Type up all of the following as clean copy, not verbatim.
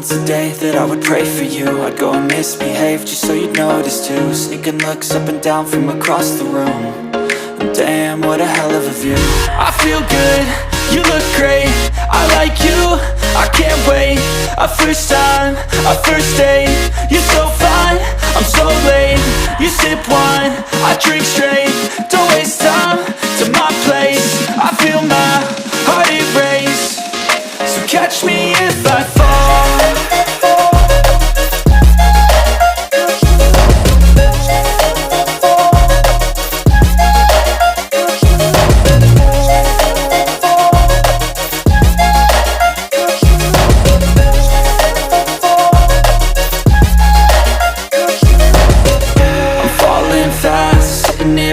once a day that I would pray for you. I'd go and misbehave just so you'd notice too. Sneaking looks up and down from across the room. And damn, what a hell of a view. I feel good, you look great, I like you, I can't wait. A first time, a first date, you're so fine, I'm so late. You sip wine, I drink straight, don't waste time to my place. I feel my heart erase, so catch me if I fall.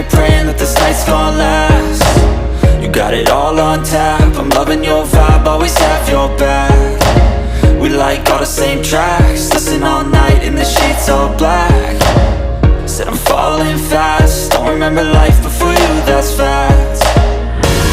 Praying that this night's gonna last. You got it all on tap, I'm loving your vibe, always have your back. We like all the same tracks, listen all night in the sheets all black. Said I'm falling fast, don't remember life before you, that's fact.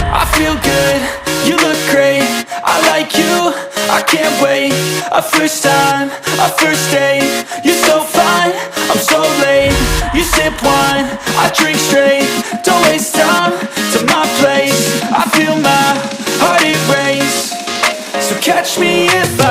I feel good, you look great, I like you, I can't wait. A first time, a first date, you're so fine, I'm so late. You sip wine, I drink straight, don't waste time to my place. I feel my heart erase, so catch me if I